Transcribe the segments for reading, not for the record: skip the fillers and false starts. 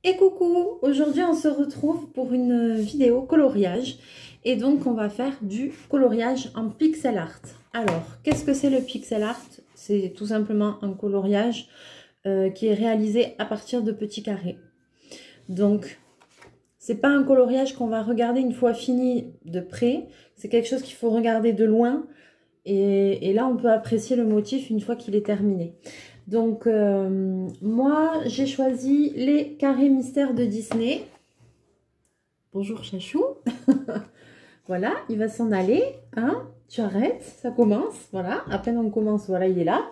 Et coucou, aujourd'hui on se retrouve pour une vidéo coloriage et donc on va faire du coloriage en pixel art. Alors, qu'est-ce que c'est le pixel art? C'est tout simplement un coloriage qui est réalisé à partir de petits carrés. Donc, c'est pas un coloriage qu'on va regarder une fois fini de près, c'est quelque chose qu'il faut regarder de loin et là on peut apprécier le motif une fois qu'il est terminé. Donc, moi, j'ai choisi les carrés mystères de Disney. Bonjour, Chachou. Voilà, il va s'en aller. Hein, tu arrêtes, ça commence. Voilà, à peine on commence, voilà, il est là.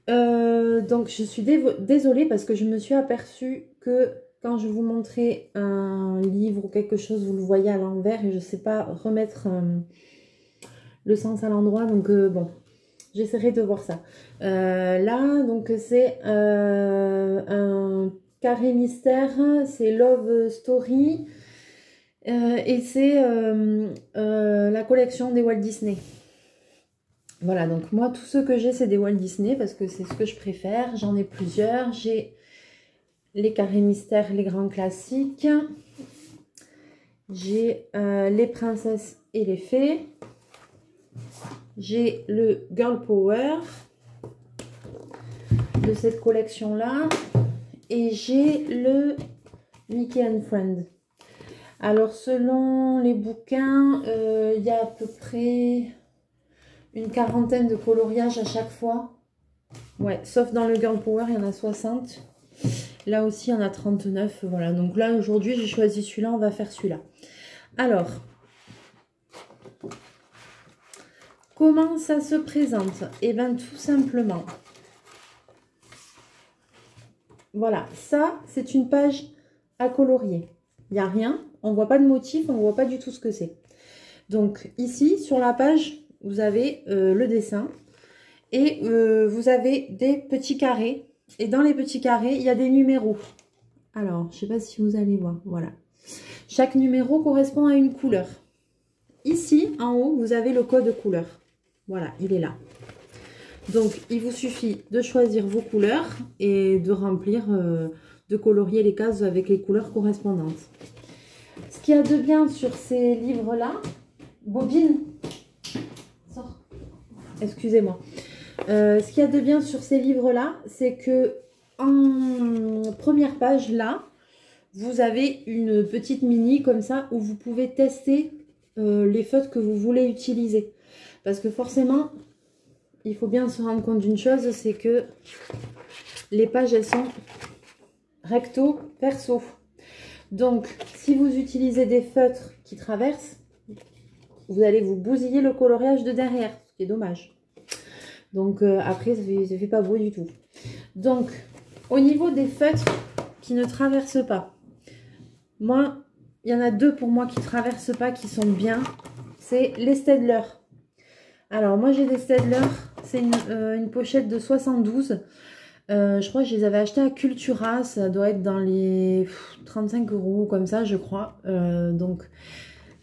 Donc, je suis désolée parce que je me suis aperçue que quand je vous montrais un livre ou quelque chose, vous le voyez à l'envers et je ne sais pas remettre le sens à l'endroit. Donc, bon. J'essaierai de voir ça. Là, donc, c'est un carré mystère. C'est Love Story. Et c'est la collection des Walt Disney. Voilà, donc moi, tous ceux que j'ai, c'est des Walt Disney parce que c'est ce que je préfère. J'en ai plusieurs. J'ai les carrés mystères, les grands classiques. J'ai les princesses et les fées. J'ai le Girl Power de cette collection-là. Et j'ai le Mickey and Friends. Alors, selon les bouquins, il y a à peu près une quarantaine de coloriages à chaque fois. Ouais, sauf dans le Girl Power, il y en a 60. Là aussi, il y en a 39. Voilà, donc là, aujourd'hui, j'ai choisi celui-là. On va faire celui-là. Alors, comment ça se présente? Eh bien, tout simplement. Voilà, ça, c'est une page à colorier. Il n'y a rien, on ne voit pas de motif, on ne voit pas du tout ce que c'est. Donc, ici, sur la page, vous avez le dessin et vous avez des petits carrés. Et dans les petits carrés, il y a des numéros. Alors, je ne sais pas si vous allez voir, voilà. Chaque numéro correspond à une couleur. Ici, en haut, vous avez le code couleur. Voilà, il est là. Donc, il vous suffit de choisir vos couleurs et de remplir, de colorier les cases avec les couleurs correspondantes. Ce qu'il y a de bien sur ces livres-là, Bobine, sors, excusez-moi. Ce qu'il y a de bien sur ces livres-là, c'est que en première page, là, vous avez une petite mini comme ça où vous pouvez tester les feutres que vous voulez utiliser. Parce que forcément, il faut bien se rendre compte d'une chose, c'est que les pages, elles sont recto, verso. Donc, si vous utilisez des feutres qui traversent, vous allez vous bousiller le coloriage de derrière, ce qui est dommage. Donc, après, ça fait pas beau du tout. Donc, au niveau des feutres qui ne traversent pas, moi, il y en a deux pour moi qui ne traversent pas, qui sont bien. C'est les Staedtler. Alors, moi, j'ai des Staedtler. C'est une pochette de 72. Je crois que je les avais achetés à Cultura. Ça doit être dans les 35 € comme ça, je crois. Donc,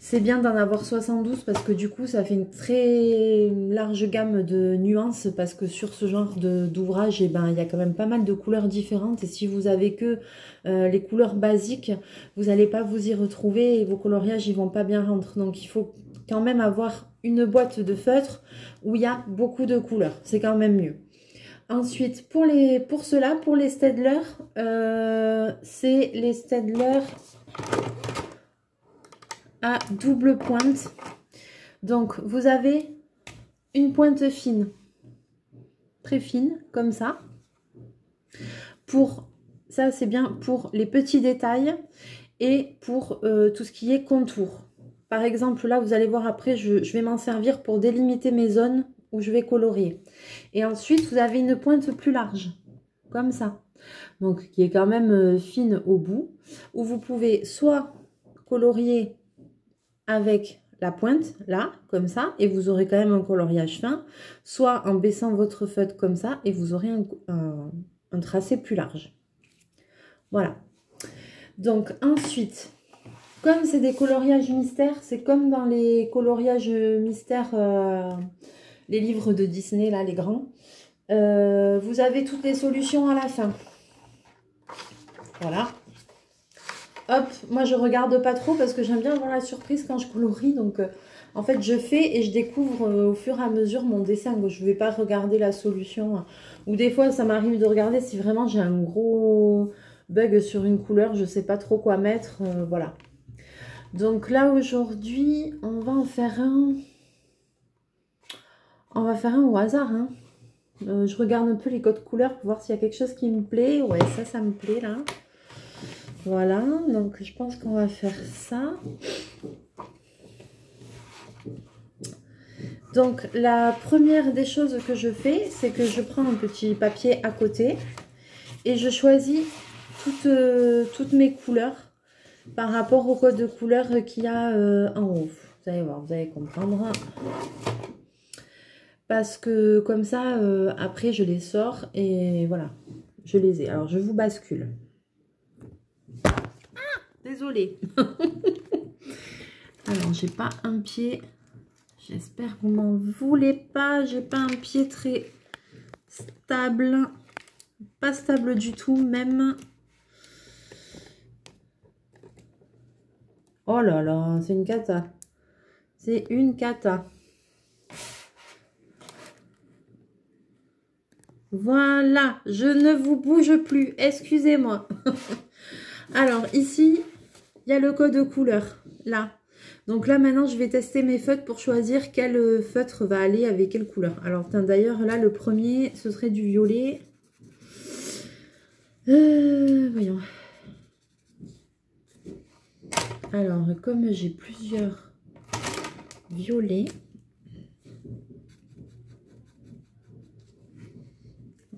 c'est bien d'en avoir 72 parce que du coup, ça fait une très large gamme de nuances. Parce que sur ce genre d'ouvrage, eh ben, il y a quand même pas mal de couleurs différentes. Et si vous avez que les couleurs basiques, vous n'allez pas vous y retrouver et vos coloriages, ils vont pas bien rentrer. Donc, il faut quand même avoir une boîte de feutres où il y a beaucoup de couleurs. C'est quand même mieux. Ensuite, pour les Staedtler, c'est les Staedtler à double pointe. Donc, vous avez une pointe fine, très fine, comme ça. Ça, c'est bien pour les petits détails et pour tout ce qui est contour. Par exemple, là, vous allez voir après, je vais m'en servir pour délimiter mes zones où je vais colorier. Et ensuite, vous avez une pointe plus large, comme ça. Donc, qui est quand même fine au bout, où vous pouvez soit colorier avec la pointe, là, comme ça, et vous aurez quand même un coloriage fin, soit en baissant votre feutre comme ça, et vous aurez un tracé plus large. Voilà. Donc, ensuite, comme c'est des coloriages mystères, c'est comme dans les coloriages mystères, les livres de Disney, là, les grands. Vous avez toutes les solutions à la fin. Voilà. hop, moi je regarde pas trop parce que j'aime bien avoir la surprise quand je colorie. Donc en fait je fais et je découvre au fur et à mesure mon dessin. Donc, je vais pas regarder la solution. Ou des fois ça m'arrive de regarder si vraiment j'ai un gros bug sur une couleur, je sais pas trop quoi mettre. Voilà. Donc là aujourd'hui on va en faire un. On va faire un au hasard. Hein. Je regarde un peu les codes couleurs pour voir s'il y a quelque chose qui me plaît. Ouais, ça me plaît là. Voilà, donc je pense qu'on va faire ça. Donc la première des choses que je fais, c'est que je prends un petit papier à côté et je choisis toutes mes couleurs par rapport au code de couleur qu'il y a en haut. Vous allez voir, vous allez comprendre. Parce que comme ça, après je les sors et voilà, je les ai. Alors je vous bascule. Ah, désolée. Alors j'ai pas un pied. J'espère que vous m'en voulez pas. J'ai pas un pied très stable. Pas stable du tout même. Oh là là, c'est une cata. C'est une cata. Voilà, je ne vous bouge plus. Excusez-moi. Alors ici, il y a le code couleur. Là. Donc là, maintenant, je vais tester mes feutres pour choisir quel feutre va aller avec quelle couleur. Alors, d'ailleurs, là, le premier, ce serait du violet. Voyons. Alors, comme j'ai plusieurs violets.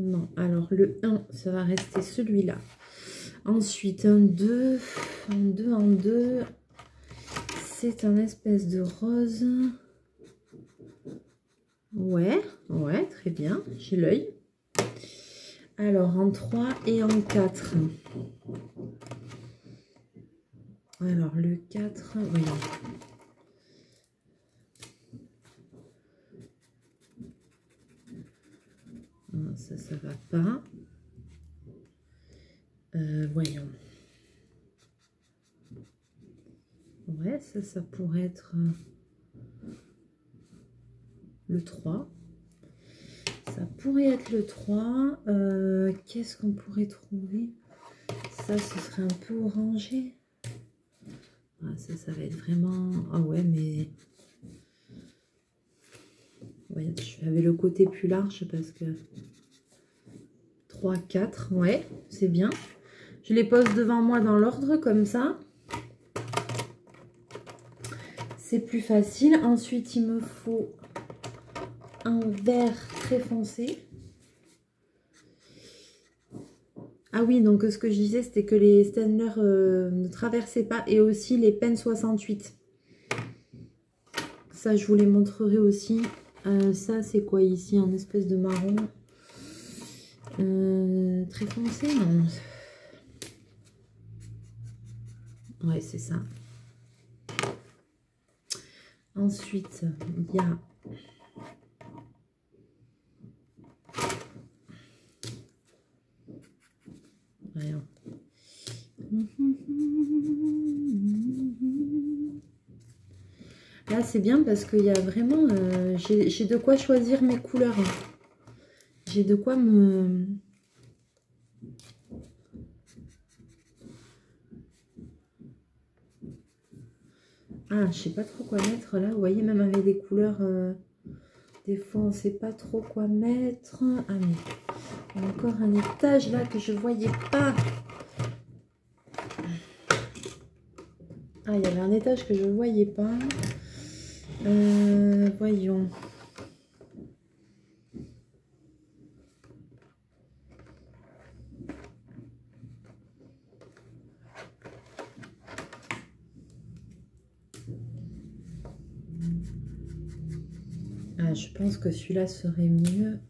Non, alors le 1, ça va rester celui-là. Ensuite, un 2, un 2, un 2. C'est un espèce de rose. Ouais, très bien. J'ai l'œil. Alors, en 3 et en 4. Alors, le 4, voyons. Ça va pas. Voyons. Ouais, ça pourrait être le 3. Ça pourrait être le 3. Qu'est-ce qu'on pourrait trouver? Ça, ce serait un peu orangé. Ah, ça va être vraiment... Ah ouais, mais... Ouais, je vais le côté plus large parce que... 3, 4, ouais, c'est bien. Je les pose devant moi dans l'ordre, comme ça. C'est plus facile. Ensuite, il me faut un vert très foncé. Ah oui, donc ce que je disais, c'était que les Staedtler ne traversaient pas. Et aussi les Pen 68. Ça, je vous les montrerai aussi. Ça, c'est quoi ici? Un espèce de marron. Très foncé, non? Ouais, c'est ça. Ensuite, il y a... Voyons. Là, c'est bien parce qu'il y a vraiment... j'ai de quoi choisir mes couleurs. J'ai de quoi me... Ah, je sais pas trop quoi mettre là. Vous voyez, même avec des couleurs... des fois, on ne sait pas trop quoi mettre. Ah, mais il y a encore un étage là que je voyais pas. Ah, il y avait un étage que je ne voyais pas. Voyons. Ah, je pense que celui-là serait mieux.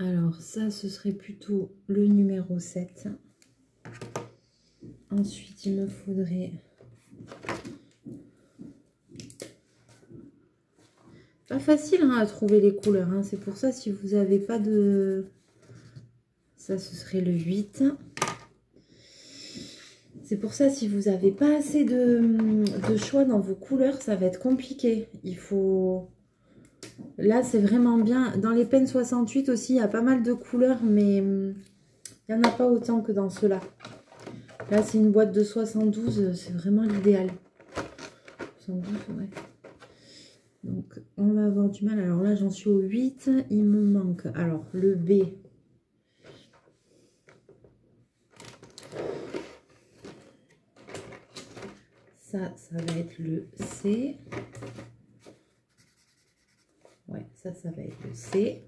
Alors ça, ce serait plutôt le numéro 7. Ensuite, il me faudrait... Pas facile hein, à trouver les couleurs. Hein. C'est pour ça, si vous n'avez pas de... Ça, ce serait le 8. C'est pour ça, si vous n'avez pas assez de choix dans vos couleurs, ça va être compliqué. Il faut... Là, c'est vraiment bien. Dans les Pen 68 aussi, il y a pas mal de couleurs, mais il n'y en a pas autant que dans ceux-là. Là, c'est une boîte de 72, c'est vraiment l'idéal. 72, ouais. Donc, on va avoir du mal. Alors là, j'en suis au 8. Il me manque, alors, le B. Ça va être le C. Ouais, ça va être le C.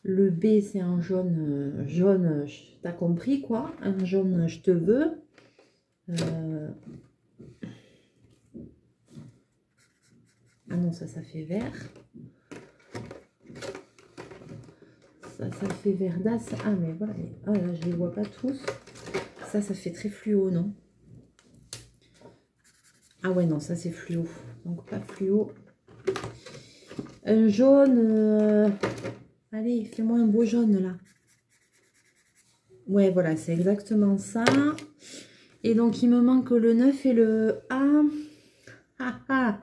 Le B, c'est un jaune, t'as compris quoi? Un jaune, je te veux. Ah non, ça fait vert. Ça fait verdasse. Ah, mais voilà. Ah là, je les vois pas tous. Ça fait très fluo, non? Ah ouais, non, ça c'est fluo. Donc pas fluo. Un jaune. Allez, fais-moi un beau jaune là. Ouais, voilà, c'est exactement ça. Et donc, il me manque le 9 et le A. Ah, ah.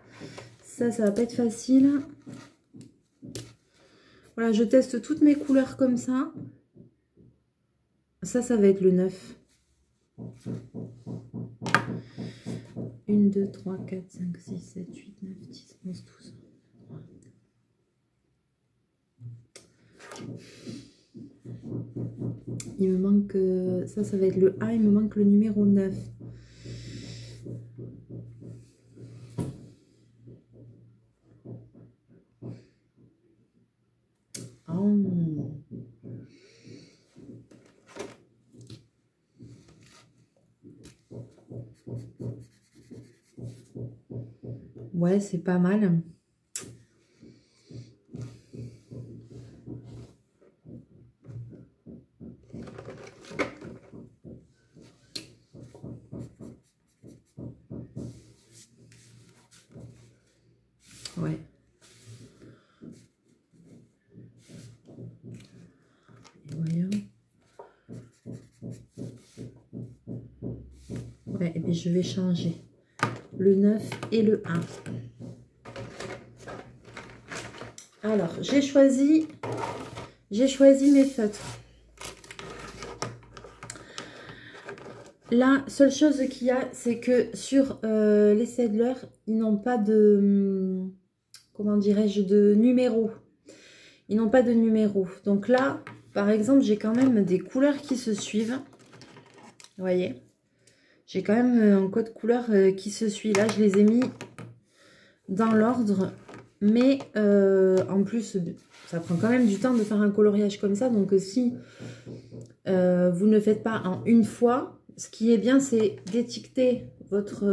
Ça va pas être facile. Voilà, je teste toutes mes couleurs comme ça. Ça va être le 9. 1, 2, 3, 4, 5, 6, 7, 8, 9, 10, 11, 12. Il me manque... ça va être le A. Il me manque le numéro 9. Oh. Ouais, c'est pas mal. Ouais. Voyons. Ouais, et puis je vais changer le 9 et le 1. Alors, j'ai choisi mes feutres. La seule chose qu'il y a, c'est que sur les Staedtler, ils n'ont pas de, comment dirais-je, de numéro. Ils n'ont pas de numéro. Donc là, par exemple, j'ai quand même des couleurs qui se suivent. Vous voyez? J'ai quand même un code couleur qui se suit. Là, je les ai mis dans l'ordre. Mais en plus, ça prend quand même du temps de faire un coloriage comme ça. Donc si vous ne le faites pas en une fois, ce qui est bien, c'est d'étiqueter votre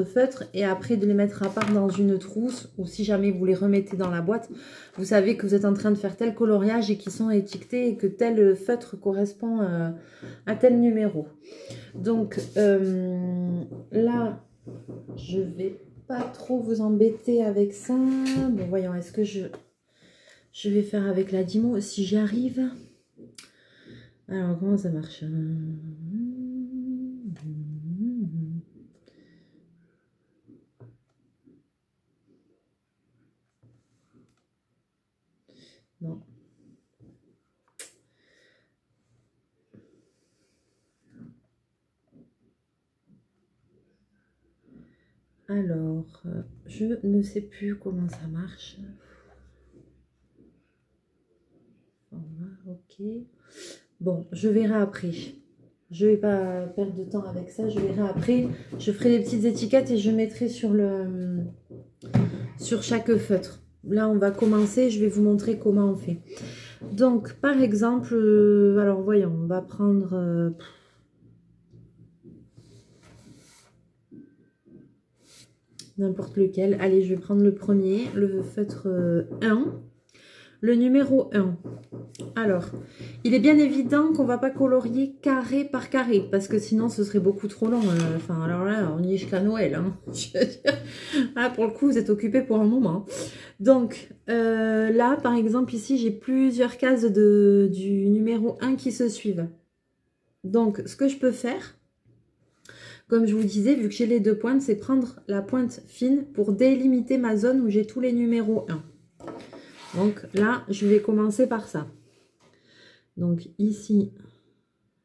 feutre et après de les mettre à part dans une trousse. Ou si jamais vous les remettez dans la boîte, vous savez que vous êtes en train de faire tel coloriage et qu'ils sont étiquetés et que tel feutre correspond à tel numéro. Donc là, je vais pas trop vous embêter avec ça. Bon, voyons, est-ce que je vais faire avec la Dymo si j'y arrive. Alors, comment ça marche? Non. Alors, je ne sais plus comment ça marche. Ok. Bon, je verrai après. Je vais pas perdre de temps avec ça. Je verrai après. Je ferai des petites étiquettes et je mettrai sur chaque feutre. Là, on va commencer. Je vais vous montrer comment on fait. Donc, par exemple, alors voyons, on va prendre... n'importe lequel. Allez, je vais prendre le premier, le feutre 1. Le numéro 1. Alors, il est bien évident qu'on ne va pas colorier carré par carré, parce que sinon ce serait beaucoup trop long. Enfin, alors là, on y est jusqu'à Noël. Hein. Je veux dire, là, pour le coup, vous êtes occupé pour un moment. Donc, là, par exemple, ici, j'ai plusieurs cases du numéro 1 qui se suivent. Donc, ce que je peux faire, comme je vous disais, vu que j'ai les deux pointes, c'est prendre la pointe fine pour délimiter ma zone où j'ai tous les numéros 1. Donc là, je vais commencer par ça. Donc ici,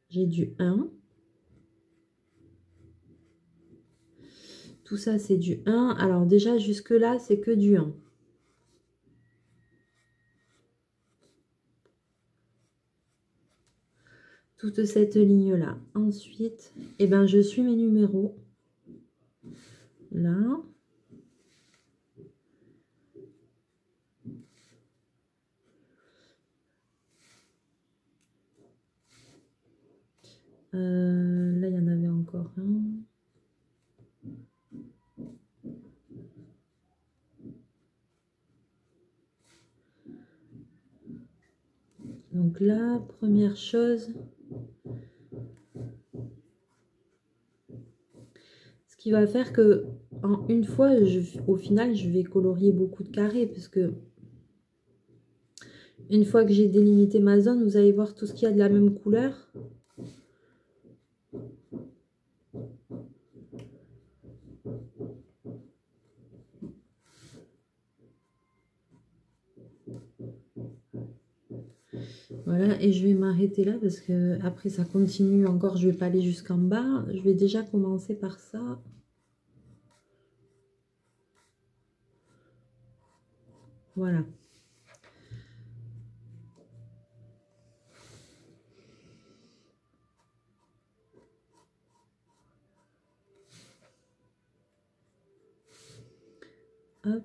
j'ai du 1. Tout ça, c'est du 1. Alors déjà, jusque-là, c'est que du 1. Toute cette ligne-là. Ensuite, eh ben, je suis mes numéros. Là. Là, il y en avait encore un. Donc là, première chose, ce qui va faire que en une fois, au final, je vais colorier beaucoup de carrés parce que une fois que j'ai délimité ma zone, vous allez voir tout ce qu'il y a de la même couleur. Voilà, et je vais m'arrêter là parce que après ça continue encore, je vais pas aller jusqu'en bas. Je vais déjà commencer par ça. Voilà. Hop.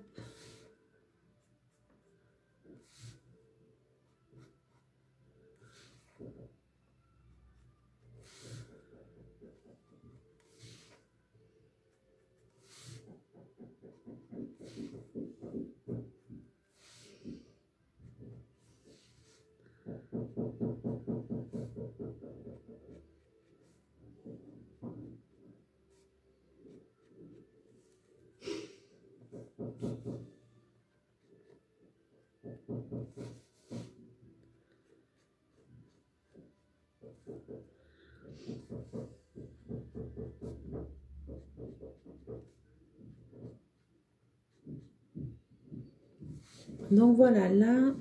Donc voilà, là,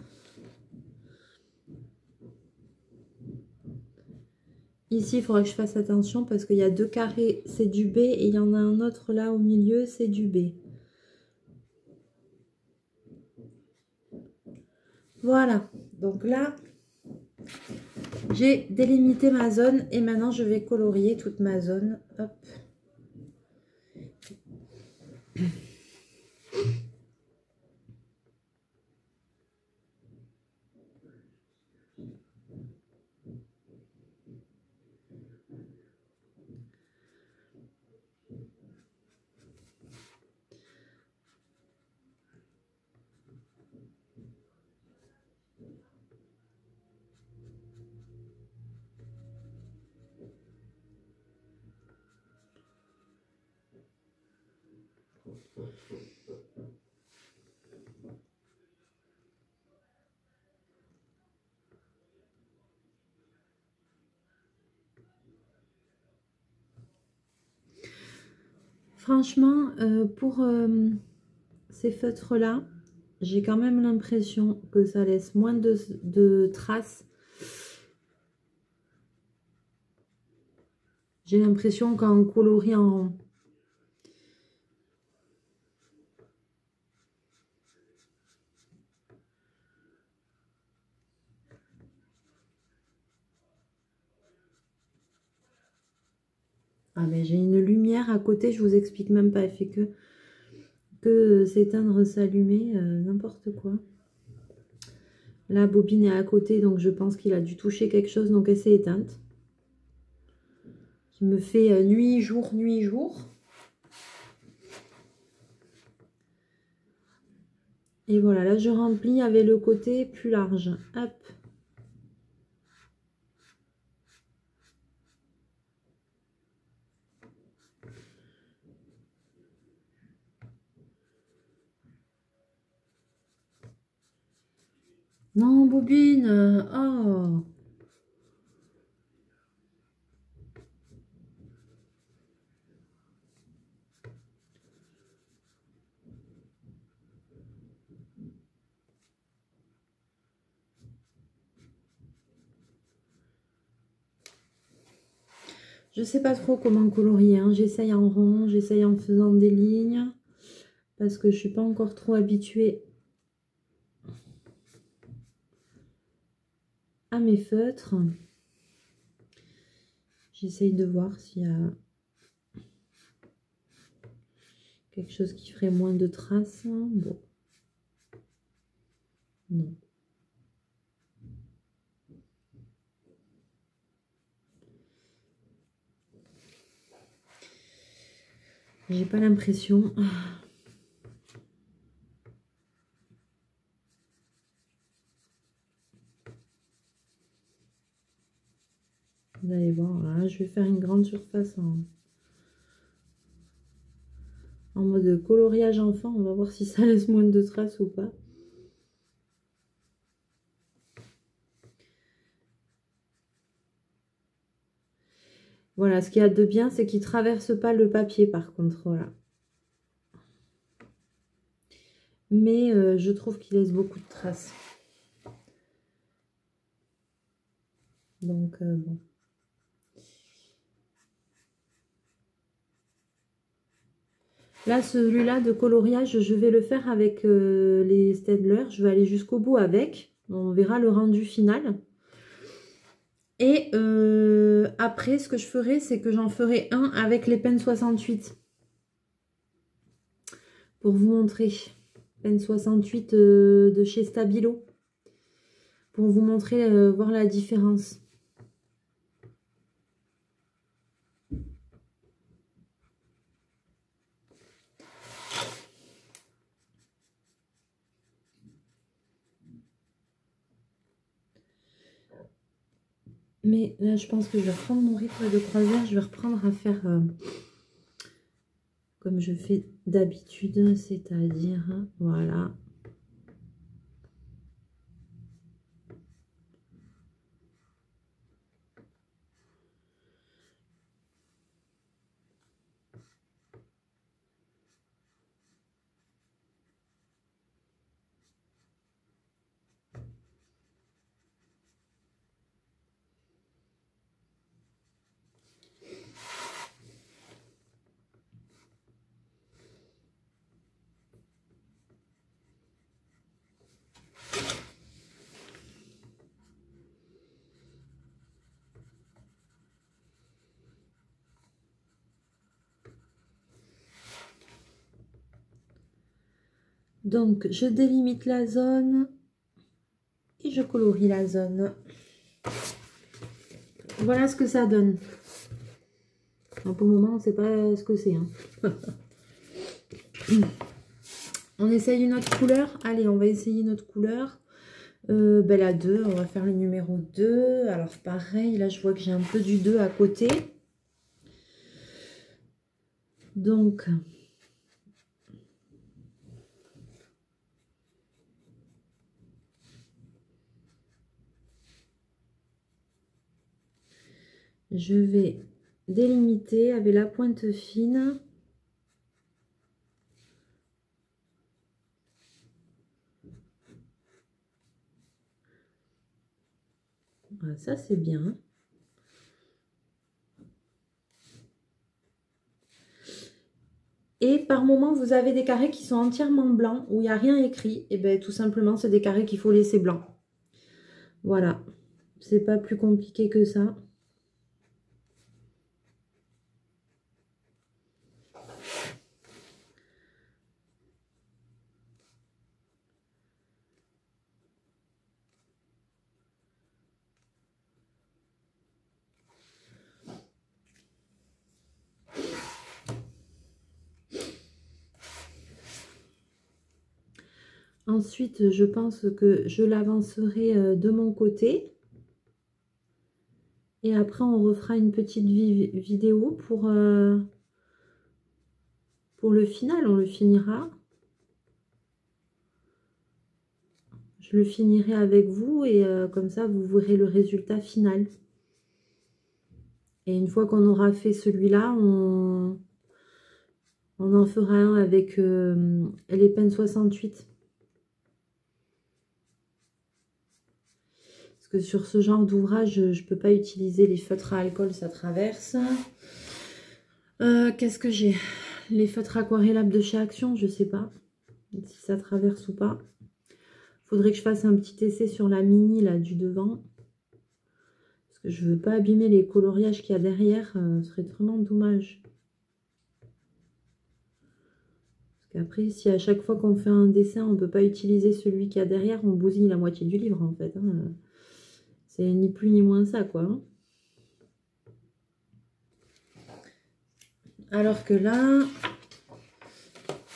ici, il faudra que je fasse attention parce qu'il y a deux carrés, c'est du B, et il y en a un autre là au milieu, c'est du B. Voilà, donc là, j'ai délimité ma zone et maintenant je vais colorier toute ma zone. Hop. Franchement, pour ces feutres-là, j'ai quand même l'impression que ça laisse moins de traces. J'ai l'impression qu'en coloriant... Ah mais j'ai une lumière à côté, je vous explique même pas, elle fait que s'éteindre, s'allumer, n'importe quoi. La bobine est à côté, donc je pense qu'il a dû toucher quelque chose, donc elle s'est éteinte. Qui me fait nuit, jour, nuit, jour. Et voilà, là je remplis avec le côté plus large. Hop. Non, bobine. Oh. Je sais pas trop comment colorier, hein. J'essaye en rond, j'essaye en faisant des lignes. Parce que je suis pas encore trop habituée à mes feutres. J'essaye de voir s'il y a quelque chose qui ferait moins de traces. Bon. Non. J'ai pas l'impression. Vous allez voir, là, je vais faire une grande surface en mode coloriage enfant. On va voir si ça laisse moins de traces ou pas. Voilà, ce qu'il y a de bien, c'est qu'il ne traverse pas le papier par contre. Voilà. Mais je trouve qu'il laisse beaucoup de traces. Donc, bon. Là, celui-là de coloriage, je vais le faire avec les Staedtler. Je vais aller jusqu'au bout avec. On verra le rendu final. Et après, ce que je ferai, c'est que j'en ferai un avec les Pen 68. Pour vous montrer. Pen 68 de chez Stabilo. Pour vous montrer, voir la différence. Mais là, je pense que je vais reprendre mon rythme de croisière. Je vais reprendre à faire comme je fais d'habitude. C'est-à-dire, voilà. Donc, je délimite la zone et je colorie la zone. Voilà ce que ça donne. Donc, pour le moment, on ne sait pas ce que c'est. Hein. On essaye une autre couleur. Allez, on va essayer notre couleur. Ben, la 2, on va faire le numéro 2. Alors, pareil, là, je vois que j'ai un peu du 2 à côté. Donc... je vais délimiter avec la pointe fine. Voilà, ça c'est bien. Et par moment, vous avez des carrés qui sont entièrement blancs, où il n'y a rien écrit. Et bien tout simplement, c'est des carrés qu'il faut laisser blancs. Voilà. C'est pas plus compliqué que ça. Ensuite, je pense que je l'avancerai de mon côté. Et après, on refera une petite vidéo pour le final. On le finira. Je le finirai avec vous et comme ça, vous verrez le résultat final. Et une fois qu'on aura fait celui-là, on en fera un avec les pennes 68. Parce que sur ce genre d'ouvrage, je ne peux pas utiliser les feutres à alcool, ça traverse. Qu'est-ce que j'ai? Les feutres aquarellables de chez Action, je ne sais pas si ça traverse ou pas. Faudrait que je fasse un petit essai sur la mini là du devant. Parce que je ne veux pas abîmer les coloriages qu'il y a derrière. Ce serait vraiment dommage. Parce qu'après, si à chaque fois qu'on fait un dessin, on ne peut pas utiliser celui qu'il y a derrière, on bousille la moitié du livre en fait. Hein. C'est ni plus ni moins ça quoi. Hein. Alors que là,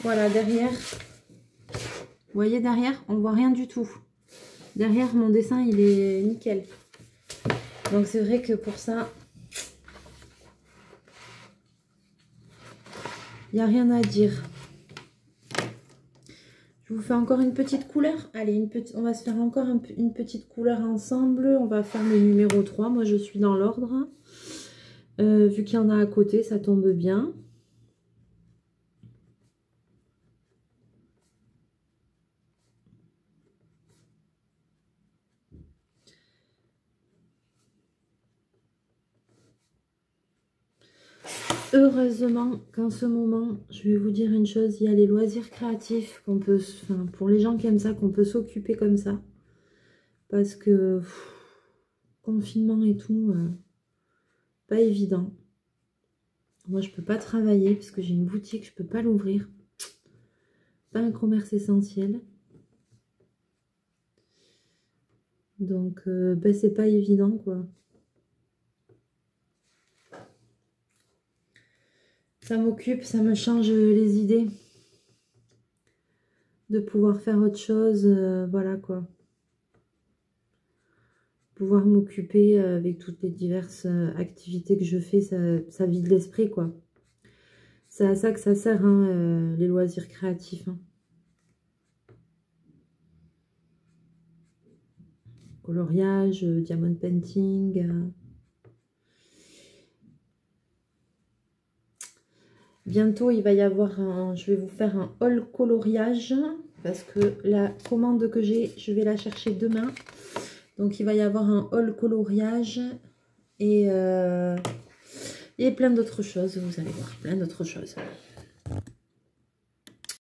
voilà, derrière, vous voyez derrière, on voit rien du tout. Derrière, mon dessin, il est nickel. Donc c'est vrai que pour ça, il n'y a rien à dire. Je vous fais encore une petite couleur. Allez, on va se faire encore une petite couleur ensemble. On va faire le numéro 3. Moi, je suis dans l'ordre. Vu qu'il y en a à côté, ça tombe bien. Heureusement qu'en ce moment, je vais vous dire une chose, il y a les loisirs créatifs qu'on peut, enfin, pour les gens qui aiment ça, qu'on peut s'occuper comme ça. Parce que confinement et tout, pas évident. Moi, je peux pas travailler parce que j'ai une boutique, je peux pas l'ouvrir. Pas un commerce essentiel. Donc, ben, c'est pas évident, quoi. Ça m'occupe, ça me change les idées. De pouvoir faire autre chose, voilà, quoi. Pouvoir m'occuper avec toutes les diverses activités que je fais, ça vide l'esprit, quoi. C'est à ça que ça sert, hein, les loisirs créatifs. Hein. Coloriage, diamond painting. Bientôt, il va y avoir je vais vous faire un haul coloriage parce que la commande que j'ai, je vais la chercher demain. Donc, il va y avoir un haul coloriage et plein d'autres choses. Vous allez voir, plein d'autres choses.